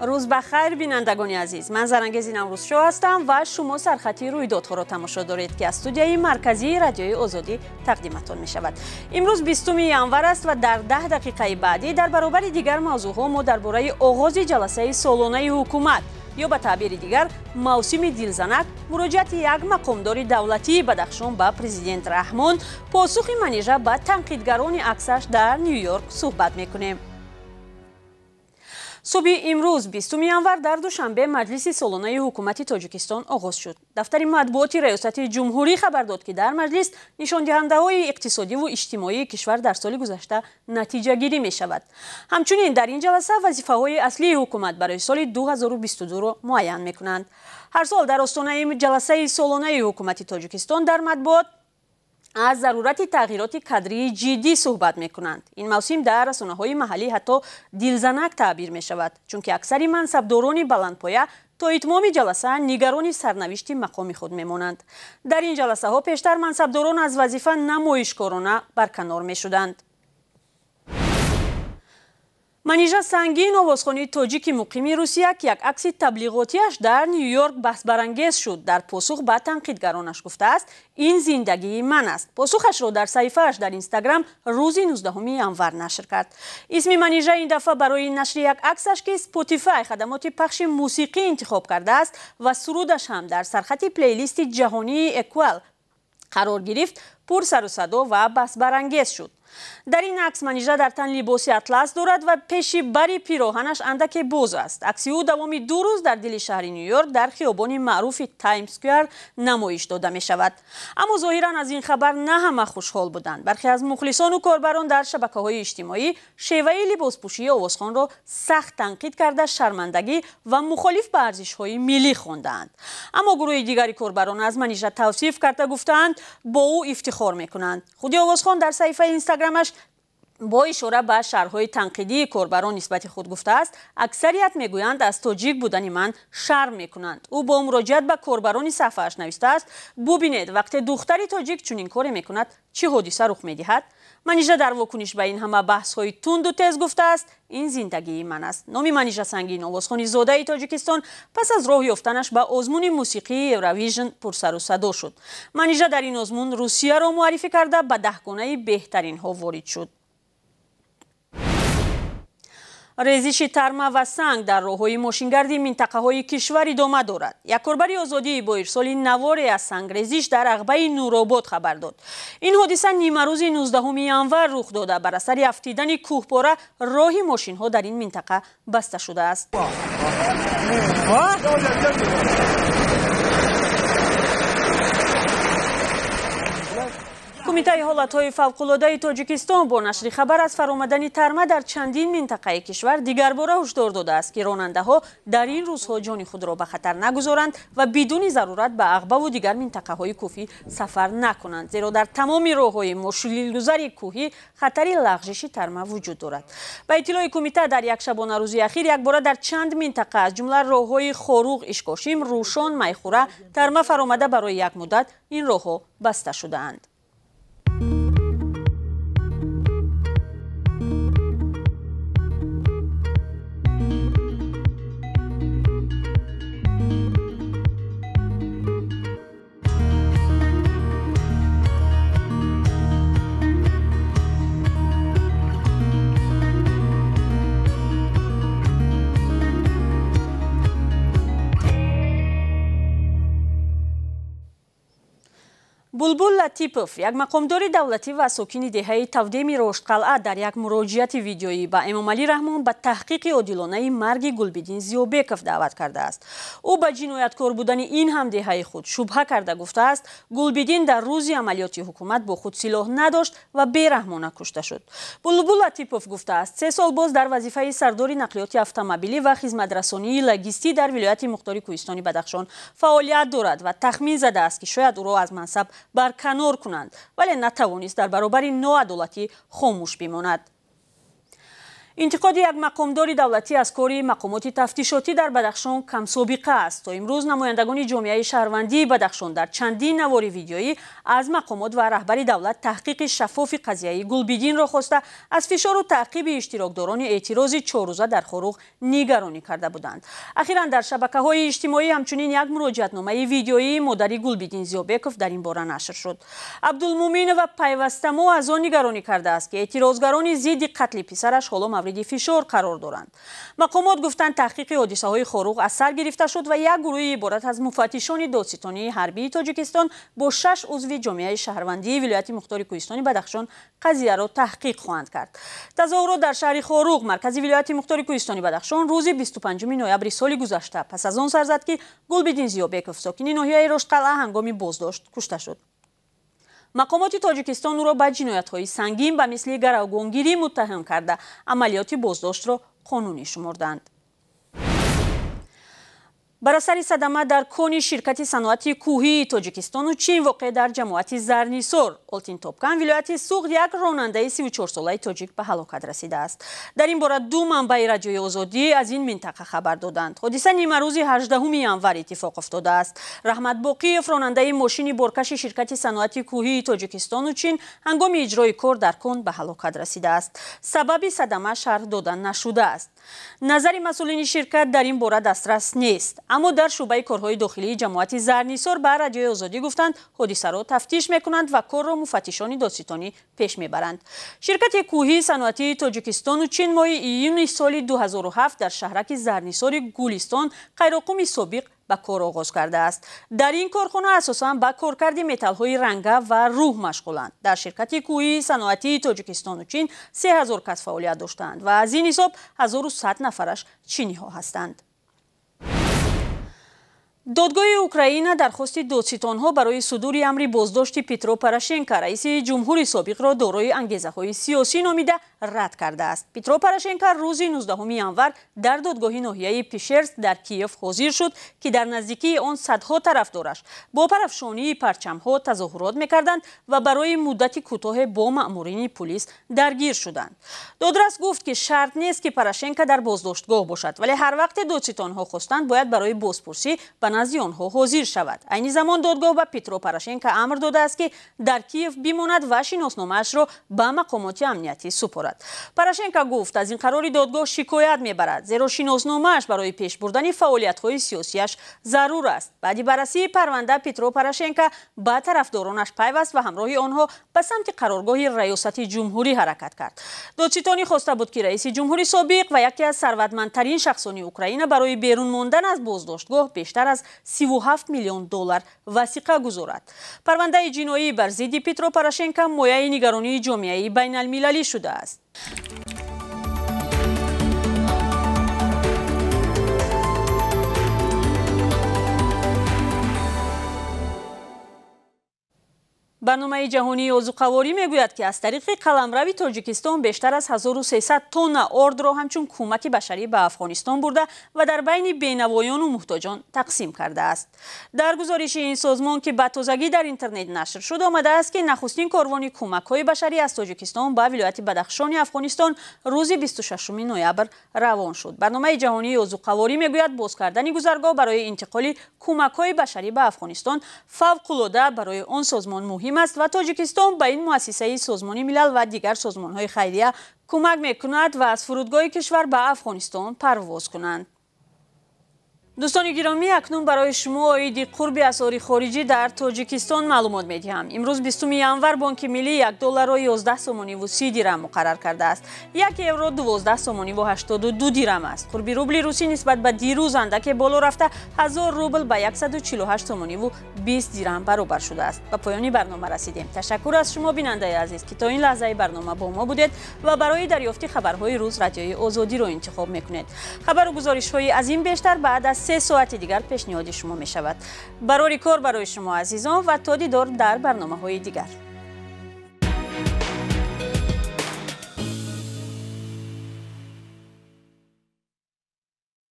روز بخیر بینندگان عزیز، من زرنگز نوروزشو هستم و شما سرخطی رویدادها را تماشا دارید که از استودیوی مرکزی رادیوی آزادی تقدیمتان می شود. امروز 20 ینور است و در 10 دقیقه بعدی در برابر دیگر موضوعها ما درباره آغاز جلسه سالانه حکومت یا به تعبیر دیگر موسم دیلزنک مراجعت یک مقامدار دولتی بدخشان به پرزیدنت رحمان پاسخ منیژه به تنقیدگران عکسش در نیویورک صحبت میکنیم. صبح امروز 20 ینور در دوشنبه مجلس سالانه حکومت تاجیکستان آغاز شد. دفتر مطبوعات ریاست جمهوری خبر داد که در مجلس نشان دهنده های اقتصادی و اجتماعی کشور در سال گذشته نتیجه گیری می شود. همچنین در این جلسه وظیفه های اصلی حکومت برای سال 2022 را معین می کنند. هر سال در آستانه جلسه سالانه حکومت تاجیکستان در مطبوعات از ضرورت تغییرات کادری جدی صحبت می کنند. این موسم در رسانه‌های محلی حتی دیلزنک تعبیر می شود، چون که اکثر منصبداران بلندپایه تا اتمام جلسه نگران سرنوشت مقام خود می مانند. در این جلسه ها پیشتر منصبداران از وظیفه نمایشکارانه برکنار می شدند. منیژه سنگین آوازخوان تاجیک مقیم روسیه که یک عکس تبلیغاتیش در نیویورک بحث برانگیز شد در پاسخ به تنقیدگرانش گفته است این زندگی من است. پاسخش را در صفحه‌اش در اینستاگرام روز 19 ینور نشر کرد. اسم منیژه این دفعه برای نشر یک عکسش که اسپاتیفای خدمات پخش موسیقی انتخاب کرده است و سرودش هم در سرخط پلیلیست جهانی اکوال قرار گرفت پر سر و صدا و بحث برانگیز شد. در این عکس منیژه در تن لباس اطلس دارد و پیش بری پیراهنش اندک باز است. عکس او دوام 2 روز در دل شهر نیویورک در خیابان معروف تایم اسکوئر نمایش داده می شود. اما ظاهرا از این خبر نه همه خوشحال بودند. برخی از مخلصان و کاربران در شبکه‌های اجتماعی شیوه لباسپوشی آوازخوان را سخت تنقید کرده شرمندگی و مخالف به ارزش‌های ملی خواندند. اما گروه دیگری کاربران از منیژه توصیف کرده گفتند با او افتخار می‌کنند. خود آوازخوان در صفحه اینستاگرامش با اشاره به شرح‌های تنقیدی کاربران نسبت خود گفته است اکثریت میگویند از تاجیک بودن من شرم میکنند. او با مراجعت به کاربران صفحه‌اش نوشته است ببینید وقتی دختری تاجیک چنین کاری میکند چه حادثه رخ میدهد. منیژه در واکنش به این همه بحث‌های تند و تیز گفته است این زندگی من است. نام منیژه سنگین آوازخوان زاده تاجیکستان پس از راه یافتنش به آزمون موسیقی ایروویژن پر سر و صدا شد. منیژه در این آزمون روسیه را معرفی کرده به 10گانه بهترین ها وارد شد. ریزش ترمه و سنگ در راه‌های ماشینگردی منطقه‌های کشور ادامه دارد. یک کاربر آزادی با ارسال نواری از سنگریزش در عقبه نورآباد خبر داد. این حادثه نیمه روز 19 ینور رخ داده بر اثر افتیدن کوهپاره راه ماشین‌ها در این منطقه بسته شده است. کمیته حالت‌های فوق‌العاده تاجیکستان با نشر خبر از فرآمدن ترمه در چندین منطقه کشور دیگرباره هشدار داده است که راننده‌ها در این روزها جان خود را به خطر نگذارند و بدون ضرورت به عقبه و دیگر منطقه‌های کوهی سفر نکنند، زیرا در تمام راه‌های مشکل‌گذار کوهی خطر لغزش ترمه وجود دارد. به اطلاع کمیته در یک شبانه روزی اخیر یک بار در چند منطقه از جمله راه‌های خاروق، اشکاشیم، روشان، میخوره ترمه فرآمده برای یک مدت این راه‌ها بسته شده‌اند. بلبل لطیپوف یک مقامدار دولتی و ساکن دهه تودیم رشدقلعه در یک مراجعت ویدیویی به امامعلی رحمان به تحقیق عادلانه مرگ گلبدین زیابکوف دعوت کرده است. او به جنایتکار بودن این هم دهه خود شبهه کرده گفته است گلبدین در روز عملیات حکومت با خود سلاح نداشت و بیرحمانه کشته شد. بلبل لطیپوف گفته است 3 سال باز در وظیفه سردار نقلیات اتومبیلی و خدمترسانی لوجستیکی در ولایت مختار کوهستانی بدخشان فعالیت دارد و تخمین زده است که شاید او را از منصب برکنار کنند ولی نتوانست در برابر ناعدالتی خاموش بماند. انتقاد یک مقامدار دولتی از کار مقامات تفتیشاتی در بدخشان کم سابقه است. تا امروز نمایندگان جامعه شهروندی بدخشان در چندین نوار ویدیویی از مقامات و رهبر دولت تحقیق شفاف قضیه گلبدین را خواسته از فشار و تعقیب اشتراکداران اعتراض 4 روزه در خروغ نگرانی کرده بودند. اخیراً در شبکه‌های اجتماعی همچنین یک مراجعتنامه ویدیویی مادر گلبدین زیابکوف در این باره نشر شد. عبدالمومن و پیوستمو از آن نگرانی کرده است که اعتراضگران ضد قتل پسرش حالا مورد فشار قرار دارند. مقامات گفتند تحقیق حادثه‌های خروغ از سر گرفته شد و یک گروه عبارت از مفتشان دادستانی حربی تاجیکستان با 6 عضو جامعه شهروندی ولایت مختار کوهستان بدخشان قضیه را تحقیق خواهند کرد. تظاهرات در شهر خروغ مرکز ولایت مختار کوهستان بدخشان روز 25 نوامبر سال گذشته پس از آن سر زد که گلبدین زیابکوف ساکن ناحیه رشتقلعه هنگام بازداشت کشته شد. مقامات تاجیکستان او را به جنایت‌های سنگین به مثل گروگانگیری متهم کرده عملیات بازداشت را قانونی شمردند. بر اثر صدمه در کون شرکت صنعتی کوهی تاجیکستان و چین واقع در جماعت زرنیسور آلتین توپکن ولایت سوغد یک راننده 34 ساله تاجیک به هلاکت رسیده است. در این باره 2 منبع رادیوی آزادی از این منطقه خبر دادند. حادثه نیمه روز 18 ینور اتفاق افتاده است. رحمت باقیف راننده ماشین بارکش شرکت صنعتی کوهی تاجیکستان و چین هنگام اجرای کار در کون به هلاکت رسیده است. سبب صدمه شرح دادن نشده است. نظر مسئولین شرکت در این باره دسترس نیست. اما در شعبه کارهای داخلی جماعت زرنیسور به رادیوی آزادی گفتند حادثه را تفتیش میکنند و کار را مفتشان دادستانی پیش میبرند. شرکت کوهی صنعتی تاجیکستان و چین ماه ایون سال 2007 در شهرک زرنیسور گولستان قیراقوم سابق به کار آغاز کرده است. در این کارخانه اساساً به کارکرد متال‌های رنگه و روح مشغولند. در شرکت کوهی صنعتی تاجیکستان و چین 3000 کس فعالیت داشتند و از این حساب 1100 نفرش چینی ها هستند. دادگاه اوکراین درخواست دادستان‌ها برای صدور امر بازداشت پیترو پوراشنکو رئیس جمهوری سابق را دارای انگیزه‌های سیاسی نامیده رد کرده است. پیترو پوراشنکو روز 19 ینور در دادگاه ناحیه پیشرس در کیف حاضر شد که در نزدیکی آن صدها طرفدارش با پرافشانی پرچم‌ها تظاهرات می‌کردند و برای مدتی کوتاه با مأمورین پلیس درگیر شدند. دادرس گفت که شرط نیست که پوراشنکو در بازداشتگاه باشد، ولی هر وقت دادستان‌ها خواستند باید برای بازپرسی نزد آنها حاضر شود. این زمان دادگاه به پیترو پوراشنکو امر داده است که در کیف بماند و شناسنامه‌اش را به مقامات امنیتی سپارد. پوراشنکو گفت از این قرار دادگاه شکایت میبرد، زیرا شناسنامه‌اش برای پیش بردن فعالیت‌های سیاسیش ضرور است. بعد بررسی پرونده پیترو پوراشنکو با طرفدارانش پیوست و همراه آنها به سمت قرارگاه ریاست جمهوری حرکت کرد. دادستانی خواسته بود که رئیس جمهوری سابق و یکی از ثروتمندترین شخصان اوکراین برای بیرون ماندن از بازداشتگاه بیشتر از 37 میلیون دلار وثیقه گذارد. پرونده جنایی بر ضد پیترو پوراشنکو مایه نگرانی جامعه بین المللی شده است. برنامه جهانی عضوقواری میگوید که از طریق قلمرو تاجیکستان بیشتر از 1300 تن آرد را همچون کمک بشری به افغانستان برده و در بین بینوایان و محتاجان تقسیم کرده است. در گزارش این سازمان که به تازگی در اینترنت نشر شده آمده است که نخستین کاروان کمک‌های بشری از تاجیکستان به ولایت بدخشان افغانستان روز 26 نوامبر روان شد. برنامه جهانی عضوقواری میگوید باز کردن گذرگاه برای انتقال کمک‌های بشری به افغانستان فوق‌العاده برای آن سازمان مهم است و تاجیکستان به این مؤسسه سازمان ملل و دیگر سازمان‌های خیریه کمک می‌کند و از فرودگاه کشور به افغانستان پرواز کنند. دوستان گرامی، اکنون برای شما عاید قرب اسعار خارجی در تاجیکستان معلومات می‌دهم. امروز 20 ینور بانک ملی 1 دلار را 11 سومانی و 30 درهم مقرر کرده است. 1 یورو 12 سومانی و 82 درهم است. قرب روبل روسی نسبت به دیروز اندک بالا رفته 1000 روبل به 148 سومانی و 20 درهم برابر شده است. به پایان برنامه رسیدیم. تشکر از شما بیننده عزیز که تا این لحظه برنامه با ما بودید و برای دریافت خبرهای روز رادیوی آزادی را انتخاب می‌کنید. خبر و گزارش‌های از این بیشتر بعد از 3 ساعت دیگر پیشنهاد شما می شود. برای کار برای شما عزیزان و تا دیدار در برنامه‌های دیگر.